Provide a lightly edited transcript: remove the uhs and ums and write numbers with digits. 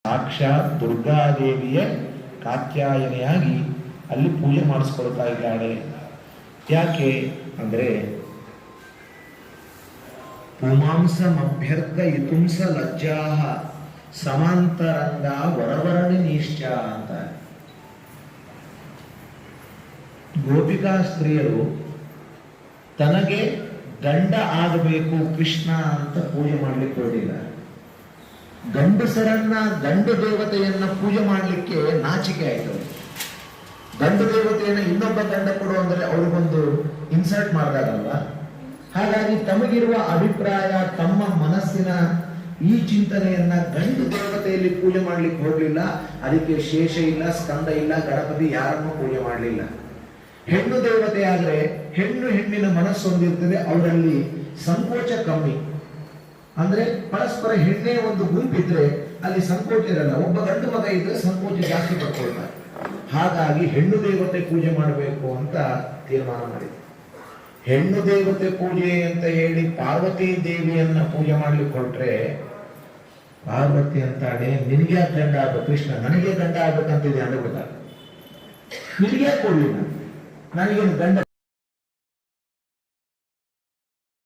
ಸಾಕ್ಷಾತ್ ದುರ್ಗಾದೇವಿಯೇ ಕಾತ್ಯಾಯನೆಯಾಗಿ ಅಲ್ಲಿ ಪೂಜೆ ಮಾಡಿಸ್ಕೊಳ್ತಾ ಇದ್ದಾಳೆ. ಯಾಕೆ ಅಂದ್ರೆ ಪುಮಾಂಸಮಭ್ಯರ್ಥ ಇತುಂಸ ಲಜ್ಜಾ ಸಮಾಂತರಂಗ ವರವರಣಿ ನಿಶ್ಚ ಅಂತ. ಗೋಪಿಕಾ ಸ್ತ್ರೀಯರು ತನಗೆ ಗಂಡ ಆಗಬೇಕು ಕೃಷ್ಣ ಅಂತ ಪೂಜೆ ಮಾಡ್ಲಿಕ್ಕೆ ಹೊರಡಿಲ್ಲ. ಗಂಡಸರನ್ನ ಗಂಡು ದೇವತೆಯನ್ನ ಪೂಜೆ ಮಾಡಲಿಕ್ಕೆ ನಾಚಿಕೆ ಆಯ್ತು. ಗಂಡು ದೇವತೆಯನ್ನ ಇನ್ನೊಬ್ಬ ಗಂಡ ಕೊಡು ಅಂದ್ರೆ ಅವ್ರಿಗೊಂದು ಇನ್ಸಲ್ಟ್ ಮಾಡಿದಾಗಲ್ವ. ಹಾಗಾಗಿ ತಮಗಿರುವ ಅಭಿಪ್ರಾಯ, ತಮ್ಮ ಮನಸ್ಸಿನ ಈ ಚಿಂತನೆಯನ್ನ ಗಂಡು ದೇವತೆಯಲ್ಲಿ ಪೂಜೆ ಮಾಡ್ಲಿಕ್ಕೆ ಹೋಗ್ಲಿಲ್ಲ. ಅದಕ್ಕೆ ಶೇಷ ಇಲ್ಲ, ಸ್ಕಂದ ಇಲ್ಲ, ಗಣಪತಿ ಯಾರನ್ನೂ ಪೂಜೆ ಮಾಡಲಿಲ್ಲ. ಹೆಣ್ಣು ದೇವತೆ ಆದ್ರೆ ಹೆಣ್ಣಿನ ಮನಸ್ಸು ಹೊಂದಿರ್ತದೆ, ಅವರಲ್ಲಿ ಸಂಕೋಚ ಕಮ್ಮಿ. ಅಂದ್ರೆ ಪರಸ್ಪರ ಹೆಣ್ಣೆ ಒಂದು ಗುಂಪಿದ್ರೆ ಅಲ್ಲಿ ಸಂಕೋಚ ಇರಲ್ಲ. ಒಬ್ಬ ಗಂಡು ಮಗ ಇದ್ರೆ ಸಂಕೋಚ ಜಾಸ್ತಿ ಪಡ್ಕೊಳ್ತಾರೆ. ಹಾಗಾಗಿ ಹೆಣ್ಣು ದೇವತೆ ಪೂಜೆ ಮಾಡಬೇಕು ಅಂತ ತೀರ್ಮಾನ ಮಾಡಿದ್ರು. ಹೆಣ್ಣು ದೇವತೆ ಪೂಜೆ ಅಂತ ಹೇಳಿ ಪಾರ್ವತಿ ದೇವಿಯನ್ನ ಪೂಜೆ ಮಾಡ್ಲಿಕ್ಕೆ ಹೊರಟ್ರೆ ಪಾರ್ವತಿ ಅಂತಾಳೆ, ನಿನಗೆ ಗಂಡ ಆಗ್ಬೇಕು ಕೃಷ್ಣ, ನನಗೆ ಗಂಡ ಆಗ್ಬೇಕಂತಿದೆ ಅಂದ್ಬಿಡ್ತಾರೆ. ನಿನಗೆ ಕೊಡ್ಲಿಲ್ಲ, ನನಗೇನು ಗಂಡ